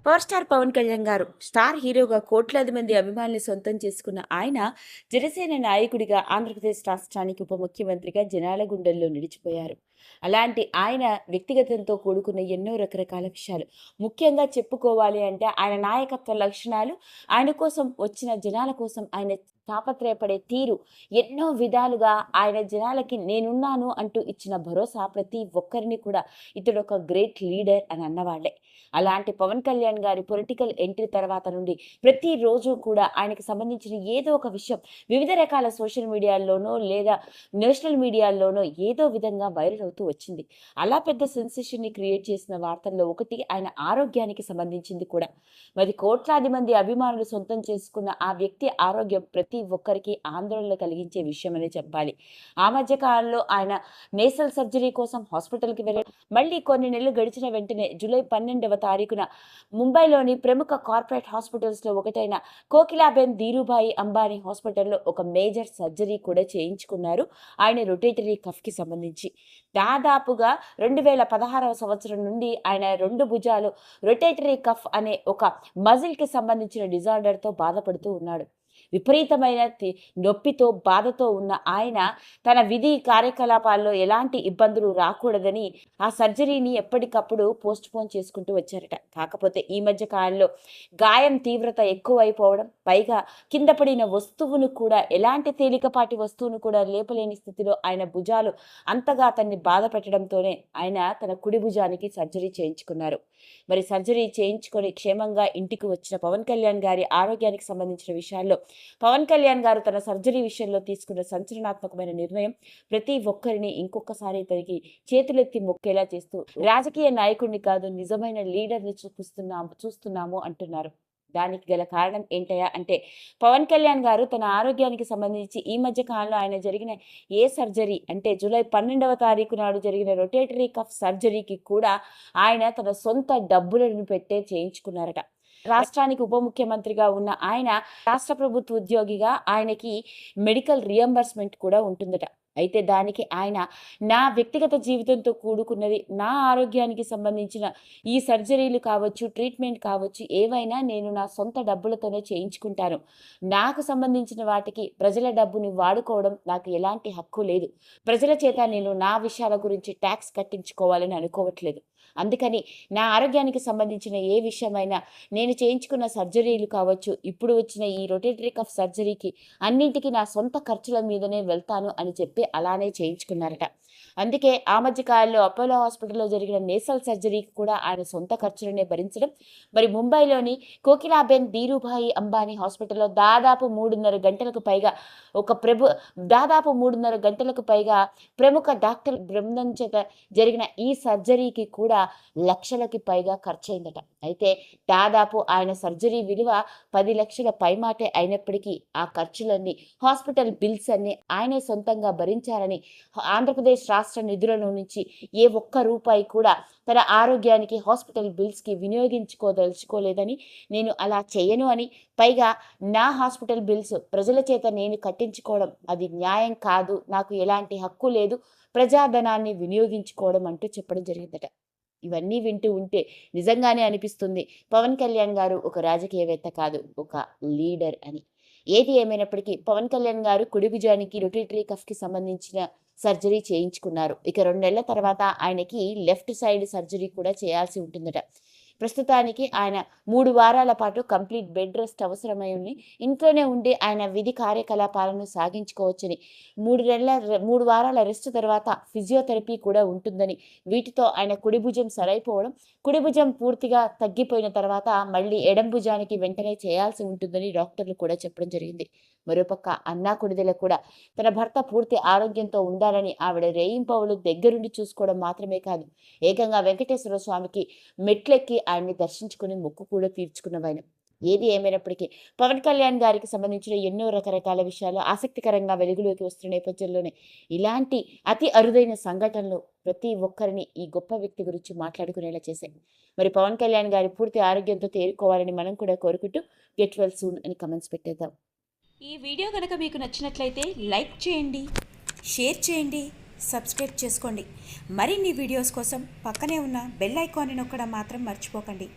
Power star Pawan Kalyan గారు star హీరోగా కోట్లాది మంది అభిమానులు సొంతం చేసుకున్న ఆయన జనసేన నాయకుడిగా ఆంధ్రప్రదేశ్ రాష్ట్రానికి ఉప ముఖ్యమంత్రిగా జనాల గుండెల్లో నిలిచిపోయారు. అలాంటి ఆయన వ్యక్తిగతంతో కూడుకున్న ఎన్నో రకరకాల విషయాలు ముఖ్యంగా చెప్పుకోవాలి అంటే ఆయన నాయకత్వ లక్షణాలు, ఆయన కోసం వచ్చిన జనాల కోసం ఆయన తాపత్రయపడే తీరు, ఎన్నో విధాలుగా ఆయన జనాలకి నేనున్నాను అంటూ ఇచ్చిన భరోసా ప్రతి ఒక్కరిని కూడా ఇతడు ఒక గ్రేట్ లీడర్ అని అన్నవాళ్లే. అలాంటి పవన్ కళ్యాణ్ గారి పొలిటికల్ ఎంట్రీ తర్వాత నుండి ప్రతిరోజు కూడా ఆయనకి సంబంధించిన ఏదో ఒక విషయం వివిధ రకాల సోషల్ మీడియాల్లోనో లేదా నేషనల్ మీడియాల్లోనో ఏదో విధంగా వైరల్ అవుతూ వచ్చింది. అలా పెద్ద సెన్సేషన్ని క్రియేట్ చేసిన వార్తల్లో ఒకటి ఆయన ఆరోగ్యానికి సంబంధించింది కూడా. మరి కోట్లాది మంది అభిమానులు సొంతం చేసుకున్న ఆ వ్యక్తి ఆరోగ్యం ప్రతి ఒక్కరికి ఆందోళన కలిగించే విషయం అనే చెప్పాలి. ఆ మధ్య కాలంలో ఆయన నేసల్ సర్జరీ కోసం హాస్పిటల్కి వెళ్ళారు. మళ్ళీ కొన్ని నెలలు గడిచిన వెంటనే జూలై 12వ తారీఖున ముంబైలోని ప్రముఖ కార్పొరేట్ హాస్పిటల్స్లో ఒకటైన కోకిలాబెన్ ధీరుభాయి అంబానీ హాస్పిటల్లో ఒక మేజర్ సర్జరీ కూడా చేయించుకున్నారు ఆయన రొటేటరీ కఫ్కి సంబంధించి. దాదాపుగా 2016వ సంవత్సరం నుండి ఆయన 2 భుజాలు రొటేటరీ కఫ్ అనే ఒక మజిల్కి సంబంధించిన డిజార్డర్తో బాధపడుతూ ఉన్నాడు. విపరీతమైన నొప్పితో బాధతో ఉన్న ఆయన తన విధి కార్యకలాపాల్లో ఎలాంటి ఇబ్బందులు రాకూడదని ఆ సర్జరీని ఎప్పటికప్పుడు పోస్ట్పోన్ చేసుకుంటూ వచ్చారట. కాకపోతే ఈ మధ్య కాలంలో గాయం తీవ్రత ఎక్కువైపోవడం, పైగా కింద పడిన వస్తువును కూడా, ఎలాంటి తేలికపాటి వస్తువును కూడా లేపలేని స్థితిలో ఆయన భుజాలు అంతగా అతన్ని బాధ పెట్టడంతోనే ఆయన తన కుడి భుజానికి సర్జరీ చేయించుకున్నారు. మరి సర్జరీ చేయించుకొని క్షేమంగా ఇంటికి వచ్చిన పవన్ కళ్యాణ్ గారి ఆరోగ్యానికి సంబంధించిన విషయాల్లో పవన్ కళ్యాణ్ గారు తన సర్జరీ విషయంలో తీసుకున్న సంచలనాత్మకమైన నిర్ణయం ప్రతి ఒక్కరిని ఇంకొకసారి తనకి చేతులెత్తి మొక్కేలా చేస్తూ, రాజకీయ నాయకుడిని కాదు నిజమైన లీడర్ని చూస్తున్నాము అంటున్నారు. దానికి గల కారణం ఏంటయా అంటే, పవన్ కళ్యాణ్ గారు తన ఆరోగ్యానికి సంబంధించి ఈ మధ్య కాలంలో ఆయన జరిగిన ఏ సర్జరీ అంటే జూలై 12వ తారీఖు నాడు జరిగిన రొటేటరీ కఫ్ సర్జరీకి కూడా ఆయన తన సొంత డబ్బులను పెట్టే చేయించుకున్నారట. రాష్ట్రానికి ఉప ముఖ్యమంత్రిగా ఉన్న ఆయన రాష్ట్ర ప్రభుత్వ ఉద్యోగిగా ఆయనకి మెడికల్ రియంబర్స్మెంట్ కూడా ఉంటుందట. అయితే దానికి ఆయన నా వ్యక్తిగత జీవితంతో కూడుకున్నది, నా ఆరోగ్యానికి సంబంధించిన ఈ సర్జరీలు కావచ్చు, ట్రీట్మెంట్ కావచ్చు, ఏవైనా నేను నా సొంత డబ్బులతోనే చేయించుకుంటాను. నాకు సంబంధించిన వాటికి ప్రజల డబ్బుని వాడుకోవడం నాకు ఎలాంటి హక్కు లేదు. ప్రజల చేత నేను నా విషయాల గురించి ట్యాక్స్ కట్టించుకోవాలని అనుకోవట్లేదు. అందుకని నా ఆరోగ్యానికి సంబంధించిన ఏ విషయమైనా, నేను చేయించుకున్న సర్జరీలు కావచ్చు, ఇప్పుడు వచ్చిన ఈ రొటేటరీ కఫ్ సర్జరీకి అన్నింటికి నా సొంత ఖర్చుల మీదనే వెళ్తాను అని చెప్పి అలానే చేయించుకున్నారట. అందుకే ఆ మధ్య కాలంలో అపోలో హాస్పిటల్లో జరిగిన నేసల్ సర్జరీకి కూడా ఆయన సొంత ఖర్చులనే భరించడం. మరి ముంబైలోని కోకిలాబెన్ ధీరుభాయి అంబానీ హాస్పిటల్లో దాదాపు 3.5 గంటలకు పైగా ప్రముఖ డాక్టర్ బృందం చేత జరిగిన ఈ సర్జరీకి కూడా లక్షలకి పైగా ఖర్చయిందట. అయితే దాదాపు ఆయన సర్జరీ విలువ 10 లక్షల పైమాటే అయినప్పటికీ ఆ ఖర్చులన్నీ, హాస్పిటల్ బిల్స్ అన్ని ఆయనే సొంతంగా భరించారని, ఆంధ్రప్రదేశ్ రాష్ట్ర నిధుల నుంచి ఏ ఒక్క రూపాయి కూడా తన ఆరోగ్యానికి, హాస్పిటల్ బిల్స్కి వినియోగించుకోదలుచుకోలేదని, నేను అలా చేయను అని, పైగా నా హాస్పిటల్ బిల్స్ ప్రజల చేత నేను కట్టించుకోవడం అది న్యాయం కాదు, నాకు ఎలాంటి హక్కు లేదు ప్రజాధనాన్ని వినియోగించుకోవడం అంటూ చెప్పడం జరిగిందట. ఇవన్నీ వింటూ ఉంటే నిజంగానే అనిపిస్తుంది పవన్ కళ్యాణ్ గారు ఒక రాజకీయవేత్త కాదు, ఒక లీడర్ అని. ఏది ఏమైనప్పటికీ పవన్ కళ్యాణ్ గారు కుడి భుజానికి రొటేటరీ కఫ్కి సంబంధించిన సర్జరీ చేయించుకున్నారు. ఇక 2 నెలల తర్వాత ఆయనకి లెఫ్ట్ సైడ్ సర్జరీ కూడా చేయాల్సి ఉంటుందట. ప్రస్తుతానికి ఆయన 3 వారాల పాటు కంప్లీట్ బెడ్ రెస్ట్ అవసరమని, ఇంట్లోనే ఉండి ఆయన విధి కార్యకలాపాలను సాగించుకోవచ్చని, 3 వారాల రెస్ట్ తర్వాత ఫిజియోథెరపీ కూడా ఉంటుందని, వీటితో ఆయన కుడి భుజం సరైపోవడం, కుడి భుజం పూర్తిగా తగ్గిపోయిన తర్వాత మళ్ళీ ఎడం భుజానికి వెంటనే చేయాల్సి ఉంటుందని డాక్టర్లు కూడా చెప్పడం జరిగింది. మరోపక్క అన్నా కొడిదెల కూడా తన భర్త పూర్తి ఆరోగ్యంతో ఉండాలని ఆవిడ రేయింపవులు దగ్గరుండి చూసుకోవడం మాత్రమే కాదు, ఏకంగా వెంకటేశ్వర స్వామికి మెట్లెక్కి ఆయన్ని దర్శించుకుని మొక్కు కూడా తీర్చుకున్నవాయన. ఏది ఏమైనప్పటికీ పవన్ కళ్యాణ్ గారికి సంబంధించిన ఎన్నో రకరకాల విషయాలు ఆసక్తికరంగా వెలుగులోకి వస్తున్న నేపథ్యంలోనే ఇలాంటి అతి అరుదైన సంఘటనలు ప్రతి ఒక్కరిని ఈ గొప్ప వ్యక్తి గురించి మాట్లాడుకునేలా చేశాయి. మరి పవన్ కళ్యాణ్ గారి పూర్తి ఆరోగ్యంతో తేరుకోవాలని మనం కూడా కోరుకుంటూ గెట్ వెల్ సూన్ అని కమెంట్స్ పెట్టేద్దాం. ఈ వీడియో కనుక మీకు నచ్చినట్లయితే లైక్ చేయండి, షేర్ చేయండి, సబ్స్క్రైబ్ చేసుకోండి. మరిన్ని వీడియోస్ కోసం పక్కనే ఉన్న బెల్ ఐకాన్ని నొక్కడం మాత్రం మర్చిపోకండి.